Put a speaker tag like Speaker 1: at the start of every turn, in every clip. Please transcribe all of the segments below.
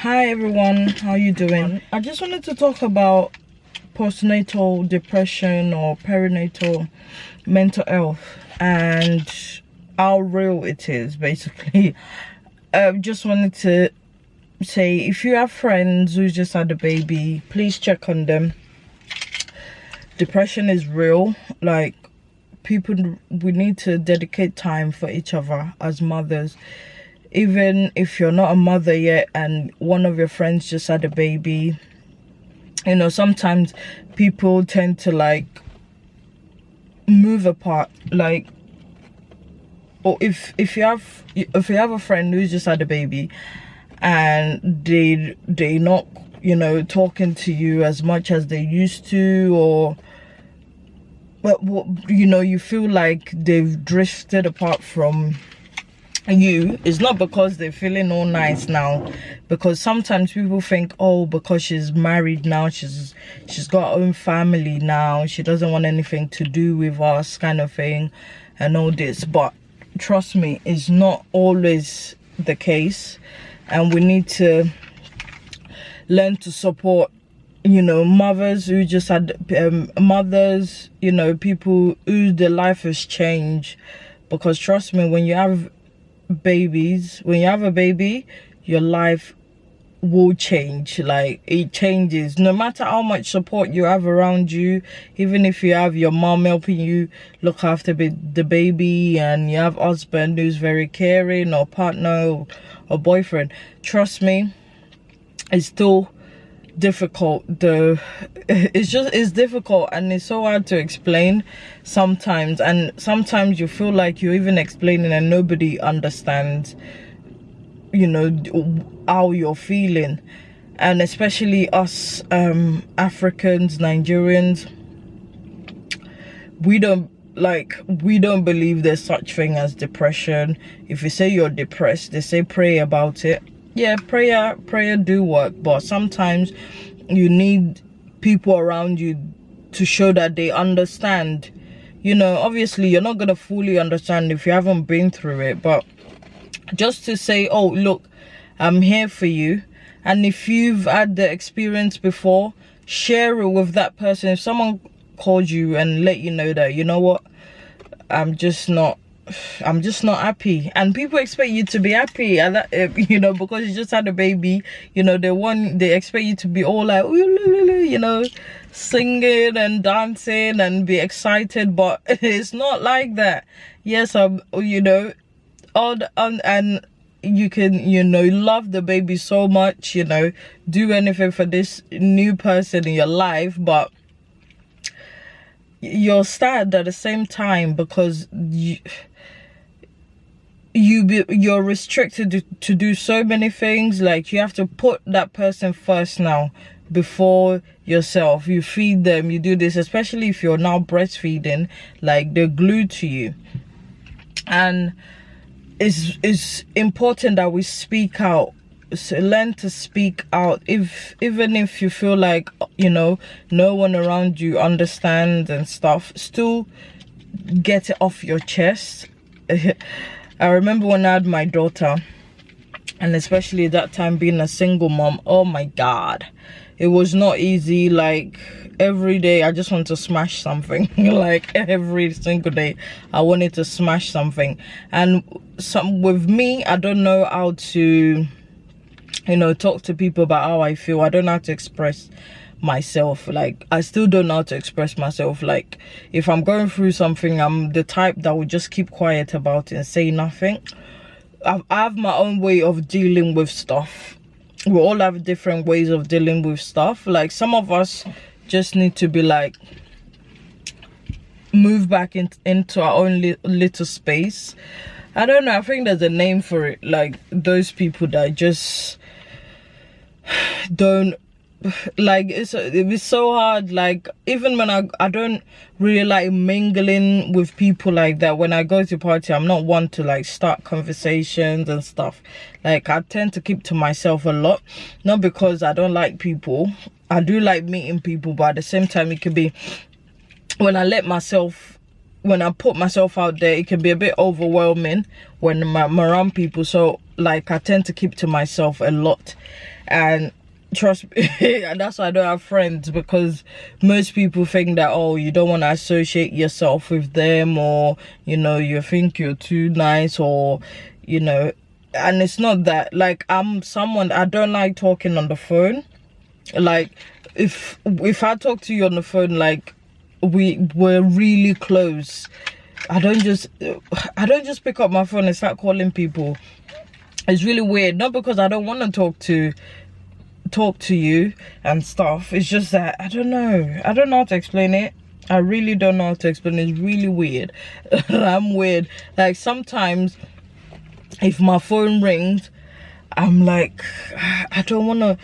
Speaker 1: Hi everyone, how you doing? I just wanted to talk about postnatal depression or perinatal mental health and how real it is, basically. Just wanted to say, if you have friends who just had a baby, please check on them. Depression is real. Like, we need to dedicate time for each other as mothers. Even if you're not a mother yet and one of your friends just had a baby, you know, sometimes people tend to like move apart. Like, or if you have a friend who's just had a baby and they not, you know, talking to you as much as they used to, or you know, you feel like they've drifted apart from you, it's not because they're feeling all nice now, because sometimes people think, oh, because she's married now, she's got her own family now, she doesn't want anything to do with us, kind of thing, and all this. But trust me, it's not always the case, and we need to learn to support, you know, mothers who just had mothers, you know, people who their life has changed. Because trust me, when you have a baby, your life will change. Like, it changes no matter how much support you have around you. Even if you have your mom helping you look after the baby, and you have husband who's very caring, or partner or boyfriend, trust me, it's still difficult. It's difficult, and it's so hard to explain sometimes, and sometimes you feel like you're even explaining and nobody understands, you know, how you're feeling. And especially us Africans, Nigerians, we don't believe there's such thing as depression. If you say you're depressed, they say pray about it. Yeah, prayer do work, but sometimes you need people around you to show that they understand. You know, obviously you're not gonna fully understand if you haven't been through it, but just to say, oh, look, I'm here for you. And if you've had the experience before, share it with that person. If someone called you and let you know that, you know what, I'm just not happy, and people expect you to be happy, and that, you know, because you just had a baby, you know, they expect you to be all like, you know, singing and dancing and be excited, but it's not like that. Yes, you know, and you can, you know, love the baby so much, you know, do anything for this new person in your life, but you're sad at the same time, because you're restricted to do so many things. Like, you have to put that person first now before yourself. You feed them, you do this, especially if you're now breastfeeding, like, they're glued to you. And it's important that we speak out. So learn to speak out, even if you feel like, you know, no one around you understands and stuff, still get it off your chest. I remember when I had my daughter, and especially that time being a single mom, oh my god, it was not easy. Like, every day I just wanted to smash something. Like, every single day I wanted to smash something. And with me, I don't know how to, you know, talk to people about how I feel. I don't know how to express myself. Like, I still don't know how to express myself. Like, if I'm going through something, I'm the type that will just keep quiet about it and say nothing. I have my own way of dealing with stuff. We all have different ways of dealing with stuff. Like, some of us just need to be like, move back into our own little space. I don't know, I think there's a name for it. Like, those people that just don't, like, it's so hard. Like, even when I don't really like mingling with people like that. When I go to party, I'm not one to like start conversations and stuff. Like, I tend to keep to myself a lot, not because I don't like people. I do like meeting people, but at the same time, it could be when I put myself out there, it can be a bit overwhelming when I'm around people. So, like, I tend to keep to myself a lot. And trust me, and that's why I don't have friends, because most people think that, oh, you don't want to associate yourself with them, or you know, you think you're too nice, or you know. And it's not that. Like, I'm someone, I don't like talking on the phone. Like, if I talk to you on the phone, like we're really close, I don't just pick up my phone and start calling people. It's really weird. Not because I don't want to talk to you and stuff. It's just that I don't know how to explain it. I really don't know how to explain it. It's really weird. I'm weird. Like, sometimes if my phone rings, I'm like, I don't know,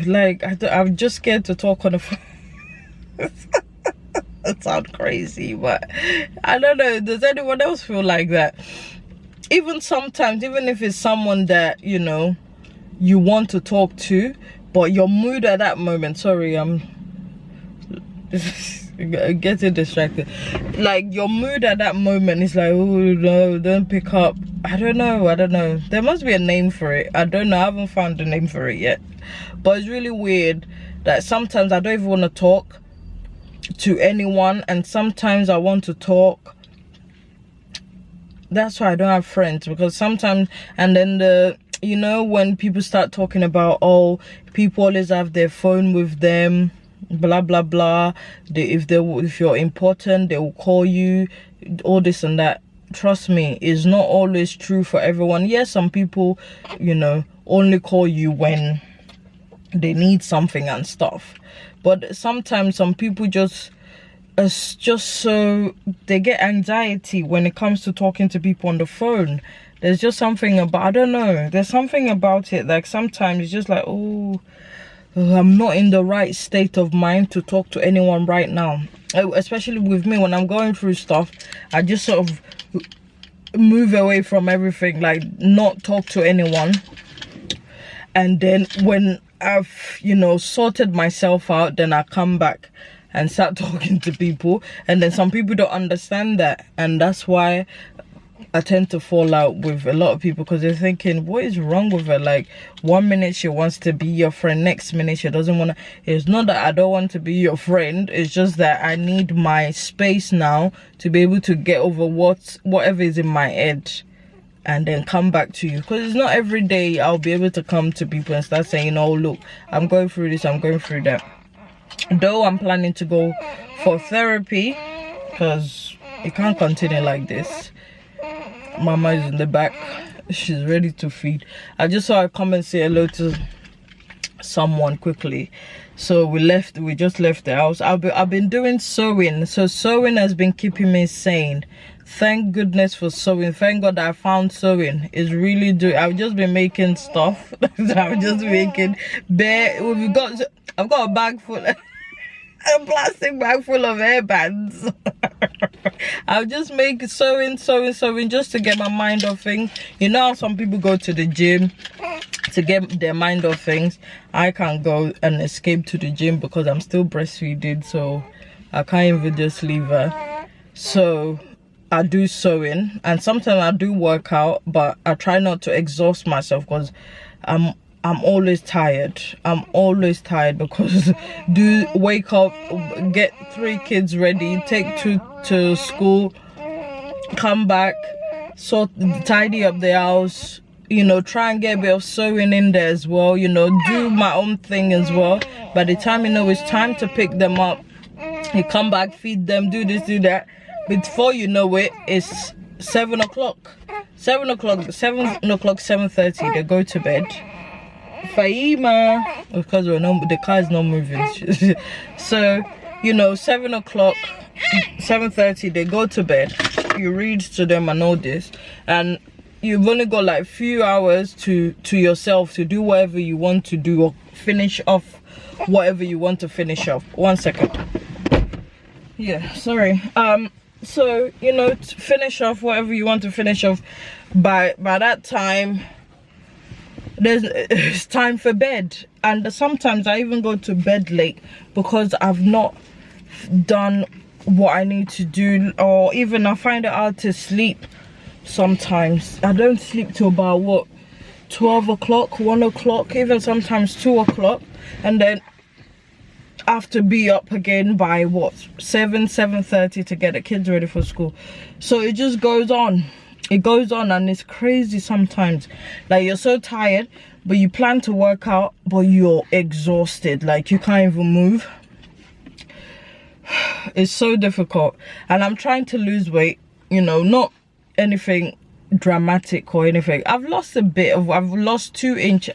Speaker 1: like I'm just scared to talk on the phone. That sounds crazy, but I don't know, does anyone else feel like that? Even sometimes, even if it's someone that, you know, you want to talk to, but your mood at that moment, sorry, I'm getting distracted. Like, your mood at that moment is like, oh no, don't pick up. I don't know, there must be a name for it. I don't know, I haven't found a name for it yet. But it's really weird that sometimes I don't even want to talk to anyone, and sometimes I want to talk. That's why I don't have friends, because sometimes, and then you know, when people start talking about, oh, people always have their phone with them, blah blah blah, if you're important, they will call you, all this and that. Trust me, it's not always true for everyone. Yes, some people, you know, only call you when they need something and stuff, but sometimes some people just so they get anxiety when it comes to talking to people on the phone. There's just something about, I don't know, there's something about it. Like, sometimes it's just like, oh, I'm not in the right state of mind to talk to anyone right now. Especially with me, when I'm going through stuff, I just sort of move away from everything, like not talk to anyone. And then when I've, you know, sorted myself out, then I come back and start talking to people. And then some people don't understand that, and that's why I tend to fall out with a lot of people, because they're thinking, what is wrong with her? Like, 1 minute she wants to be your friend, next minute she doesn't want to. It's not that I don't want to be your friend, it's just that I need my space now to be able to get over whatever is in my head, and then come back to you. Because it's not every day I'll be able to come to people and start saying, oh look, I'm going through this, I'm going through that. Though I'm planning to go for therapy, because it can't continue like this. Mama is in the back, she's ready to feed. I just saw her come and say hello to someone quickly, so we just left the house. I've been doing sewing, so sewing has been keeping me sane. Thank goodness for sewing. Thank God I found sewing. It's really I've just been making stuff. I've just making I've got a bag full a plastic bag full of hairbands. I'll just make sewing just to get my mind off things. You know how some people go to the gym to get their mind off things? I can't go and escape to the gym because I'm still breastfeeding, so I can't even just leave her. So I do sewing, and sometimes I do work out, but I try not to exhaust myself, because I'm always tired. I'm always tired because wake up, get 3 kids ready, take 2 to school, come back, tidy up the house, you know, try and get a bit of sewing in there as well, you know, do my own thing as well. By the time, you know, it's time to pick them up, you come back, feed them, do this, do that. Before you know it, it's 7 o'clock. 7:30, they go to bed. Faima, because the car is not moving. So, you know, 7 o'clock, 7:30, they go to bed. You read to them and all this, and you've only got like few hours to yourself to do whatever you want to do, or finish off whatever you want to finish off. 1 second. Yeah, sorry. So, you know, to finish off whatever you want to finish off. By that time, it's time for bed. And sometimes I even go to bed late because I've not done what I need to do, or even I find it hard to sleep. Sometimes I don't sleep till about 12 o'clock, 1 o'clock, even sometimes 2 o'clock, and then I have to be up again by what, 7:30 to get the kids ready for school. So it just goes on. It goes on, and it's crazy sometimes. Like, you're so tired, but you plan to work out, but you're exhausted. Like, you can't even move. It's so difficult. And I'm trying to lose weight, you know, not anything dramatic or anything. I've lost I've lost 2 inches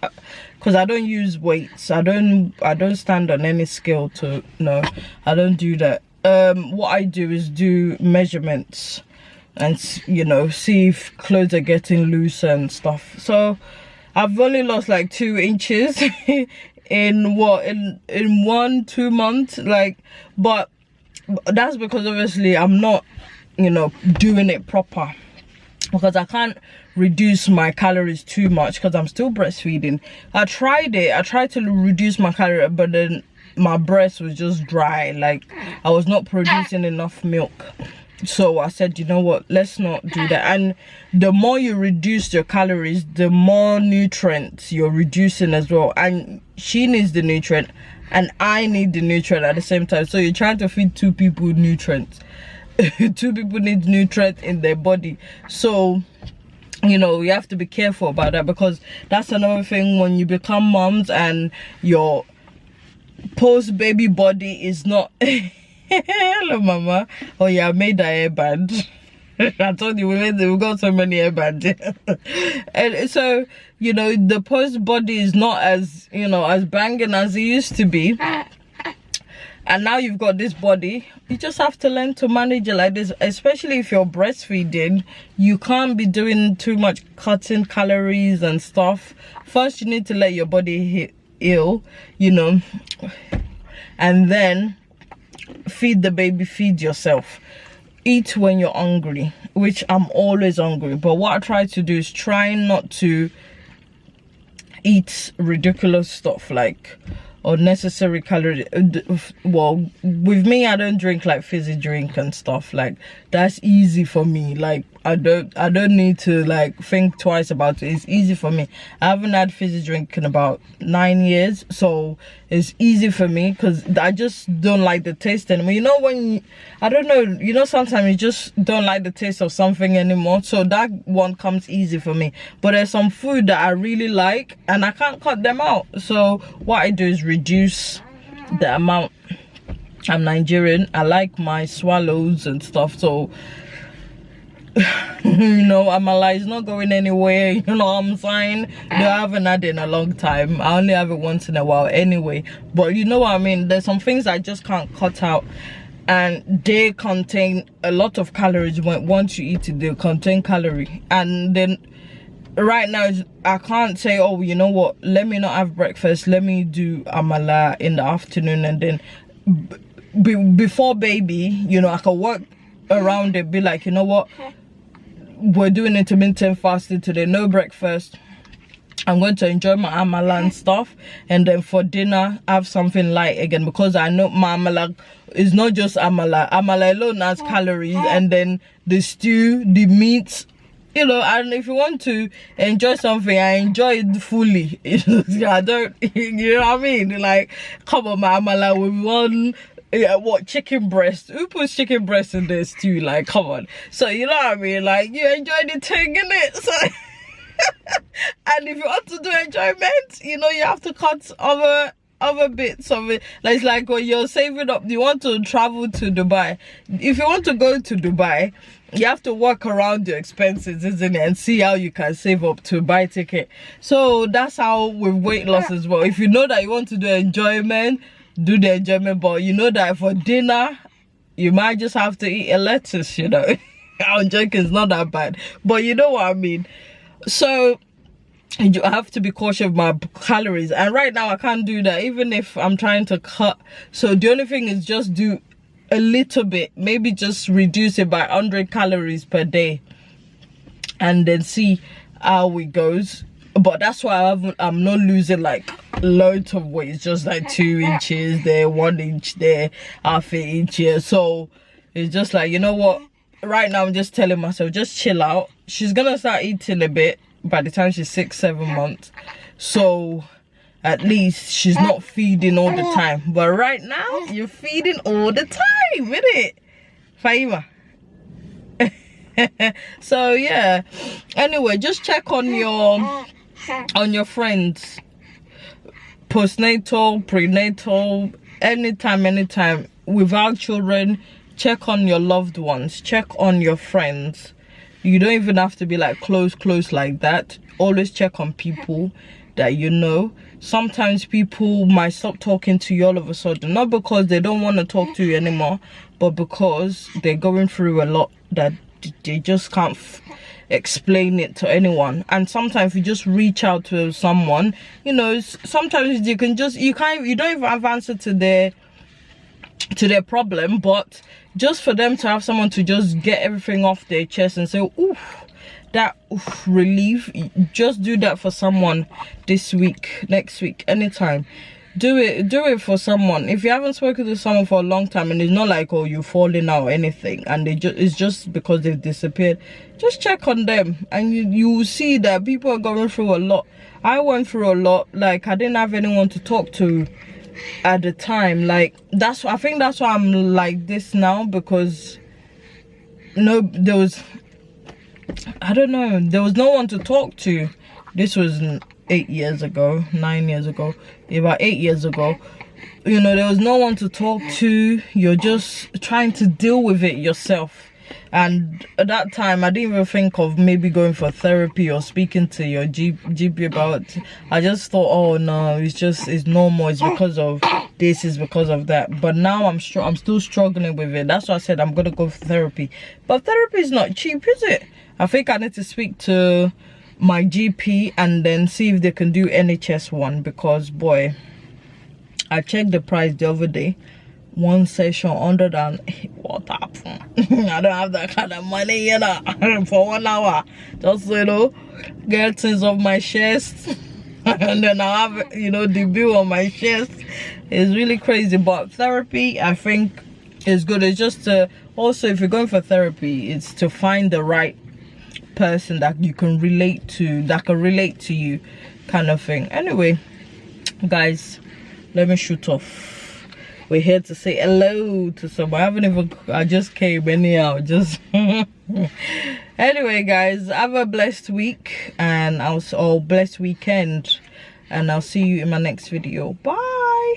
Speaker 1: because I don't use weights. I don't stand on any scale to, no, I don't do that. What I do is do measurements and, you know, see if clothes are getting loose and stuff. So I've only lost like 2 inches in 1-2 months, like, but that's because obviously I'm not, you know, doing it proper, because I can't reduce my calories too much because I'm still breastfeeding. I tried to reduce my calories, but then my breast was just dry. Like, I was not producing enough milk. So I said, you know what, let's not do that. And the more you reduce your calories, the more nutrients you're reducing as well. And she needs the nutrient and I need the nutrient at the same time. So you're trying to feed 2 people nutrients. 2 people need nutrients in their body. So, you know, you have to be careful about that, because that's another thing when you become moms and your post-baby body is not... Hello, mama. Oh yeah, I made a hairband. I told you we got so many hairbands. And so, you know, the post body is not as, you know, as banging as it used to be. And now you've got this body. You just have to learn to manage it like this, especially if you're breastfeeding. You can't be doing too much cutting calories and stuff. First, you need to let your body heal, you know, and then feed the baby, feed yourself. Eat when you're hungry, which I'm always hungry. But what I try to do is try not to eat ridiculous stuff like unnecessary calories. Well, with me, I don't drink like fizzy drink and stuff. Like, that's easy for me. Like, I don't need to like think twice about it. It's easy for me. I haven't had fizzy drink in about 9 years, so it's easy for me because I just don't like the taste anymore. You know, when I don't know, you know, sometimes you just don't like the taste of something anymore, so that one comes easy for me. But there's some food that I really like and I can't cut them out, so what I do is reduce the amount. I'm Nigerian, I like my swallows and stuff, so you know, amala is not going anywhere, you know what I'm saying? No, I haven't had it in a long time. I only have it once in a while anyway, but you know what I mean. There's some things I just can't cut out, and they contain a lot of calories. Once you eat it, they contain calorie. And then right now I can't say, oh, you know what, let me not have breakfast, let me do amala in the afternoon, and then before baby, you know, I can work around it, be like, you know what, we're doing intermittent fasting today, no breakfast, I'm going to enjoy my amala and stuff, and then for dinner have something light again, because I know my amala is not just amala alone has calories, and then the stew, the meats, you know. And if you want to enjoy something, I enjoy it fully. I don't, you know what I mean, like, come on, my amala with one, yeah, what, chicken breast? Who puts chicken breast in this stew? Like, come on. So, you know what I mean? Like, you enjoy the thing, innit? So, and if you want to do enjoyment, you know, you have to cut other bits of it. Like, it's like when you're saving up, you want to travel to Dubai. If you want to go to Dubai, you have to work around your expenses, isn't it? And see how you can save up to buy a ticket. So, that's how with weight loss as well. If you know that you want to do enjoyment, do the enjoyment, but you know that for dinner you might just have to eat a lettuce, you know. I'm joking, it's not that bad, but you know what I mean. So you have to be cautious of my calories, and right now I can't do that even if I'm trying to cut. So the only thing is just do a little bit, maybe just reduce it by 100 calories per day, and then see how it goes. But that's why I'm not losing like loads of weight. It's just like 2 inches there, 1 inch there, half an inch here. So it's just like, you know what, right now I'm just telling myself, just chill out. She's gonna start eating a bit, by the time she's 6-7 months. So at least she's not feeding all the time. But right now, you're feeding all the time, isn't it, Faima? So yeah. Anyway, just check on your friends, postnatal, prenatal, anytime. Without children, check on your loved ones, check on your friends. You don't even have to be like close like that. Always check on people that you know. Sometimes people might stop talking to you all of a sudden, not because they don't want to talk to you anymore, but because they're going through a lot that they just can't explain it to anyone. And sometimes you just reach out to someone, you know, sometimes you don't even have answer to their problem, but just for them to have someone to just get everything off their chest and say, oof, that relief. Just do that for someone this week, next week, anytime. Do it for someone. If you haven't spoken to someone for a long time and it's not like, oh, you're falling out or anything, and it's just because they've disappeared, just check on them, and you will see that people are going through a lot. I went through a lot. Like, I didn't have anyone to talk to at the time. Like, I think that's why I'm like this now, because there was no one to talk to. This was 8 years ago, 9 years ago, about 8 years ago. You know, there was no one to talk to. You're just trying to deal with it yourself. And at that time, I didn't even think of maybe going for therapy or speaking to your GP about it. I just thought, oh no, it's normal, it's because of this, it's because of that. But now I'm still struggling with it. That's why I said I'm gonna go for therapy. But therapy is not cheap, is it? I think I need to speak to my GP and then see if they can do NHS one, because boy, I checked the price the other day. One session under than what happened? I don't have that kind of money, you know, for 1 hour. Just, you know, get things off my chest. And then I have, you know, the bill on my chest. It's really crazy. But therapy, I think, is good. It's just also, if you're going for therapy, it's to find the right person that you can relate to, that can relate to you, kind of thing. Anyway, guys, let me shoot off. We're here to say hello to someone. I just came anyhow, just anyway, guys, have a blessed week and blessed weekend, and I'll see you in my next video. Bye.